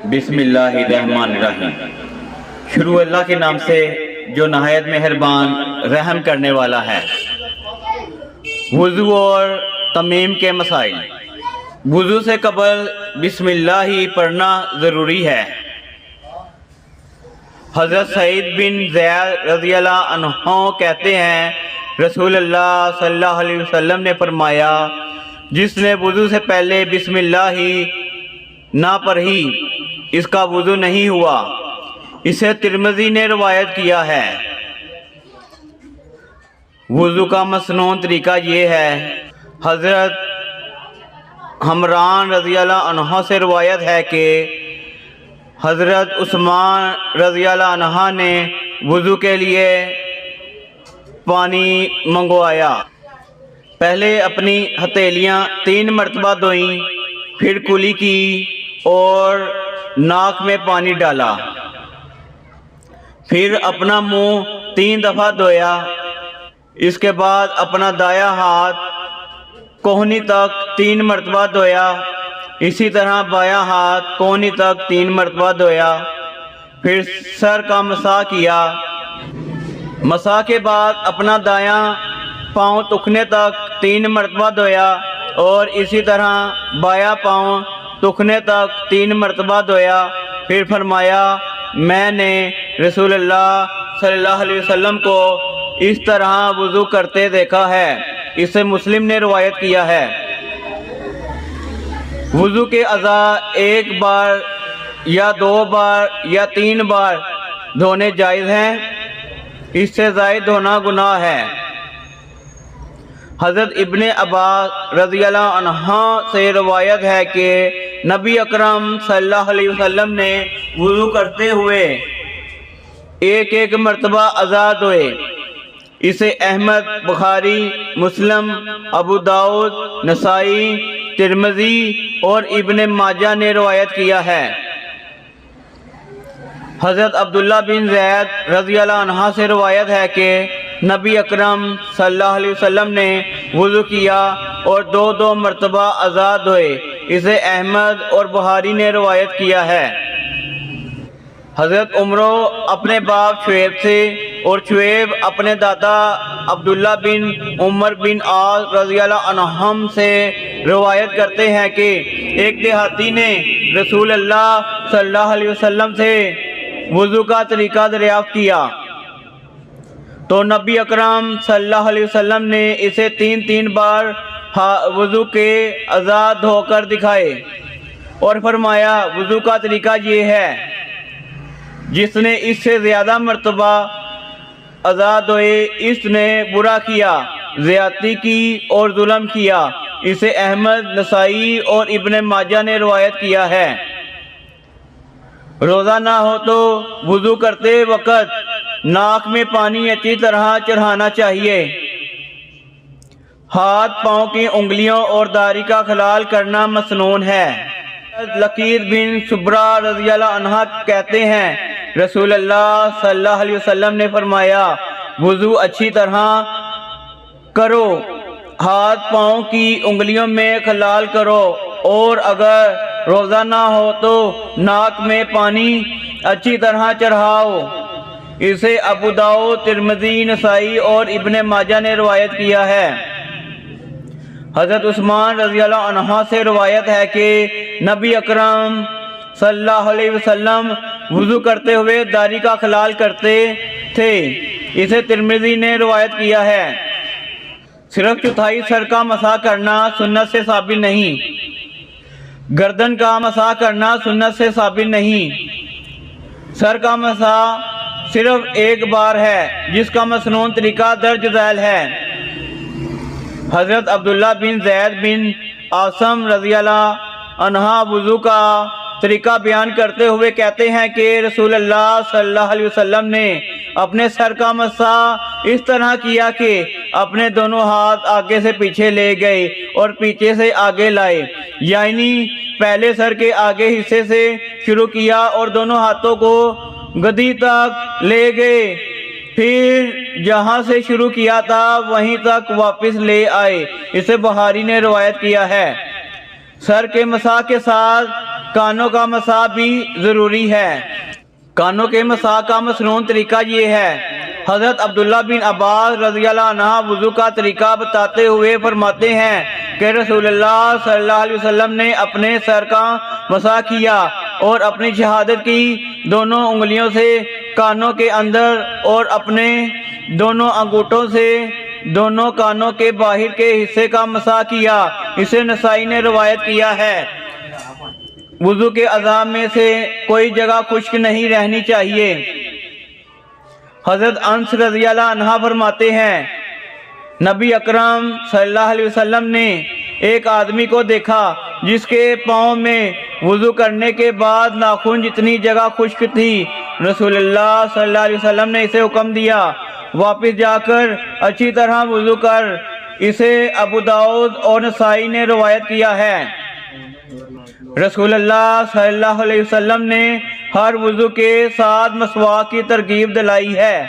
بسم اللہ الرحمن الرحیم۔ شروع اللہ کے نام سے جو نہایت مہربان رحم کرنے والا ہے۔ وضو اور تمیم کے مسائل۔ وضو سے قبل بسم اللہ ہی پڑھنا ضروری ہے۔ حضرت سعید بن زید رضی اللہ عنہ کہتے ہیں رسول اللہ صلی اللہ علیہ وسلم نے فرمایا جس نے وضو سے پہلے بسم اللہ ہی نہ پڑھی اس کا وضو نہیں ہوا۔ اسے ترمذی نے روایت کیا ہے۔ وضو کا مسنون طریقہ یہ ہے۔ حضرت حمران رضی اللہ عنہ سے روایت ہے کہ حضرت عثمان رضی اللہ عنہ نے وضو کے لیے پانی منگوایا۔ پہلے اپنی ہتھیلیاں 3 مرتبہ دھوئیں، پھر کلی کی اور ناک میں پانی ڈالا، پھر اپنا منہ 3 دفعہ دھویا۔ اس کے بعد اپنا دایاں ہاتھ کوہنی تک 3 مرتبہ دھویا، اسی طرح بایاں ہاتھ کوہنی تک 3 مرتبہ دھویا، پھر سر کا مسح کیا۔ مسح کے بعد اپنا دایاں پاؤں ٹخنے تک 3 مرتبہ دھویا اور اسی طرح بایاں پاؤں ٹخنے تک 3 مرتبہ دھویا۔ پھر فرمایا میں نے رسول اللہ صلی اللہ علیہ وسلم کو اس طرح وضو کرتے دیکھا ہے۔ اسے مسلم نے روایت کیا ہے۔ وضو کے اعضاء 1 بار یا 2 بار یا 3 بار دھونے جائز ہیں، اس سے زائد دھونا گناہ ہے۔ حضرت ابن عباس رضی اللہ عنہ سے روایت ہے کہ نبی اکرم صلی اللہ علیہ وسلم نے وضو کرتے ہوئے 1 مرتبہ اعضاء دھوئے۔ اسے احمد، بخاری، مسلم، ابو داؤد، نسائی، ترمذی اور ابن ماجہ نے روایت کیا ہے۔ حضرت عبداللہ بن زید رضی اللہ عنہ سے روایت ہے کہ نبی اکرم صلی اللہ علیہ وسلم نے وضو کیا اور 2 مرتبہ اعضاء دھوئے۔ اسے احمد اور بخاری نے روایت کیا ہے۔ حضرت عمر اپنے باپ شعیب سے اور شعیب اپنے دادا عبداللہ بن عمر بن عاص رضی اللہ عنہم سے روایت کرتے ہیں کہ ایک دیہاتی نے رسول اللہ صلی اللہ علیہ وسلم سے وضو کا طریقہ دریافت کیا تو نبی اکرم صلی اللہ علیہ وسلم نے اسے 3 بار وضو کے اعضاء دھو کر دکھائے اور فرمایا وضو کا طریقہ یہ ہے، جس نے اس سے زیادہ مرتبہ اعضاء دھوئے اس نے برا کیا، زیادتی کی اور ظلم کیا۔ اسے احمد، نسائی اور ابن ماجہ نے روایت کیا ہے۔ روزہ نہ ہو تو وضو کرتے وقت ناک میں پانی اچھی طرح چڑھانا چاہیے۔ ہاتھ پاؤں کی انگلیوں اور داڑھی کا خلال کرنا مسنون ہے۔ لقید بن صبرہ رضی اللہ عنہ کہتے ہیں رسول اللہ صلی اللہ علیہ وسلم نے فرمایا وضو اچھی طرح کرو، ہاتھ پاؤں کی انگلیوں میں خلال کرو اور اگر روزہ نہ ہو تو ناک میں پانی اچھی طرح چڑھاؤ۔ اسے ابو داؤد، ترمذی، نسائی اور ابن ماجہ نے روایت کیا ہے۔ حضرت عثمان رضی اللہ عنہ سے روایت ہے کہ نبی اکرم صلی اللہ علیہ وسلم وضو کرتے ہوئے داڑھی کا خلال کرتے تھے۔ اسے ترمذی نے روایت کیا ہے۔ صرف چوتھائی سر کا مسح کرنا سنت سے ثابت نہیں، گردن کا مسح کرنا سنت سے ثابت نہیں۔ سر کا مسح صرف 1 بار ہے جس کا مسنون طریقہ درج ذیل ہے۔ حضرت عبداللہ بن زید بن عاصم رضی اللہ عنہ وضو کا طریقہ بیان کرتے ہوئے کہتے ہیں کہ رسول اللہ صلی اللہ علیہ وسلم نے اپنے سر کا مسح اس طرح کیا کہ اپنے دونوں ہاتھ آگے سے پیچھے لے گئے اور پیچھے سے آگے لائے، یعنی پہلے سر کے آگے حصے سے شروع کیا اور دونوں ہاتھوں کو گدی تک لے گئے، پھر جہاں سے شروع کیا تھا وہیں تک واپس لے آئے۔ اسے بخاری نے روایت کیا ہے۔ سر کے مسح کے ساتھ کانوں کا مسح بھی ضروری ہے۔ کانوں کے مسح کا مصنون طریقہ یہ ہے۔ حضرت عبداللہ بن عباس رضی اللہ عنہ وضو کا طریقہ بتاتے ہوئے فرماتے ہیں کہ رسول اللہ صلی اللہ علیہ وسلم نے اپنے سر کا مسح کیا اور اپنی شہادت کی دونوں انگلیوں سے کانوں کے اندر اور اپنے دونوں انگوٹھوں سے دونوں کانوں کے باہر کے حصے کا مسح کیا۔ اسے نسائی نے روایت کیا ہے۔ وضو کے اعضاء میں سے کوئی جگہ خشک نہیں رہنی چاہیے۔ حضرت انس رضی اللہ عنہ فرماتے ہیں نبی اکرم صلی اللہ علیہ وسلم نے ایک آدمی کو دیکھا جس کے پاؤں میں وضو کرنے کے بعد ناخن جتنی جگہ خشک تھی۔ رسول اللہ صلی اللہ علیہ وسلم نے اسے حکم دیا واپس جا کر اچھی طرح وضو کر۔ اسے ابو داؤد اور نسائی نے روایت کیا ہے۔ رسول اللہ صلی اللہ علیہ وسلم نے ہر وضو کے ساتھ مسواک کی ترغیب دلائی ہے۔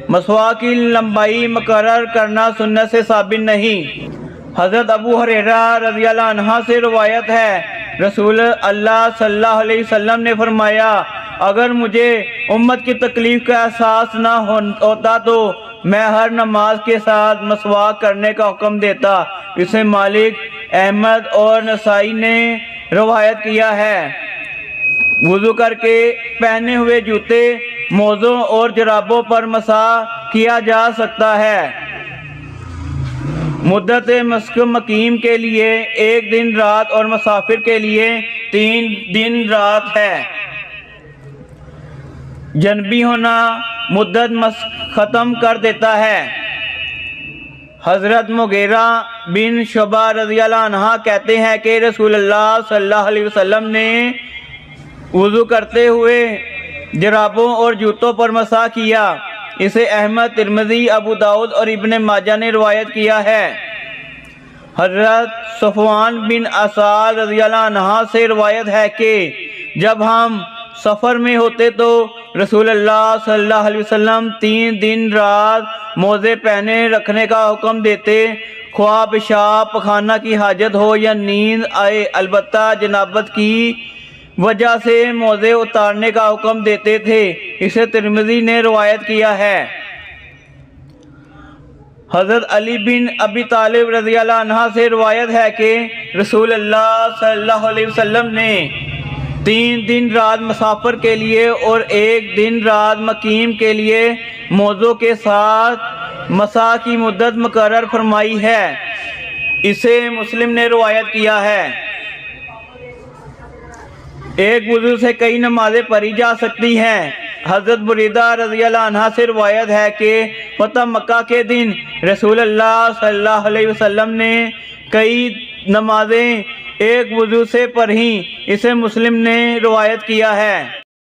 مسواک کی لمبائی مقرر کرنا سنت سے ثابت نہیں۔ حضرت ابو ہریرہ رضی اللہ عنہ سے روایت ہے رسول اللہ صلی اللہ علیہ وسلم نے فرمایا اگر مجھے امت کی تکلیف کا احساس نہ ہوتا تو میں ہر نماز کے ساتھ مسواک کرنے کا حکم دیتا۔ اسے مالک، احمد اور نسائی نے روایت کیا ہے۔ وضو کر کے پہنے ہوئے جوتے، موزوں اور جرابوں پر مسح کیا جا سکتا ہے۔ مدت مسک مقیم کے لیے 1 دن رات اور مسافر کے لیے 3 دن رات ہے۔ جنبی ہونا مدت مسک ختم کر دیتا ہے۔ حضرت مغیرہ بن شعبہ رضی اللہ عنہ کہتے ہیں کہ رسول اللہ صلی اللہ علیہ وسلم نے وضو کرتے ہوئے جرابوں اور جوتوں پر مسح کیا۔ اسے احمد، ترمذی، ابو داؤد اور ابن ماجہ نے روایت کیا ہے۔ حضرت صفوان بن اسعد رضی اللہ عنہ سے روایت ہے کہ جب ہم سفر میں ہوتے تو رسول اللہ صلی اللہ علیہ وسلم 3 دن رات موزے پہنے رکھنے کا حکم دیتے، خواہ پیشاب پخانہ کی حاجت ہو یا نیند آئے، البتہ جنابت کی وجہ سے موزے اتارنے کا حکم دیتے تھے۔ اسے ترمذی نے روایت کیا ہے۔ حضرت علی بن ابی طالب رضی اللہ عنہ سے روایت ہے کہ رسول اللہ صلی اللہ علیہ وسلم نے 3 دن رات مسافر کے لیے اور 1 دن رات مقیم کے لیے موزوں کے ساتھ مسح کی مدت مقرر فرمائی ہے۔ اسے مسلم نے روایت کیا ہے۔ ایک وضو سے کئی نمازیں پڑھی جا سکتی ہیں۔ حضرت بریدہ رضی اللہ عنہ سے روایت ہے کہ فتح مکہ کے دن رسول اللہ صلی اللہ علیہ وسلم نے کئی نمازیں ایک وضو سے پڑھیں۔ اسے مسلم نے روایت کیا ہے۔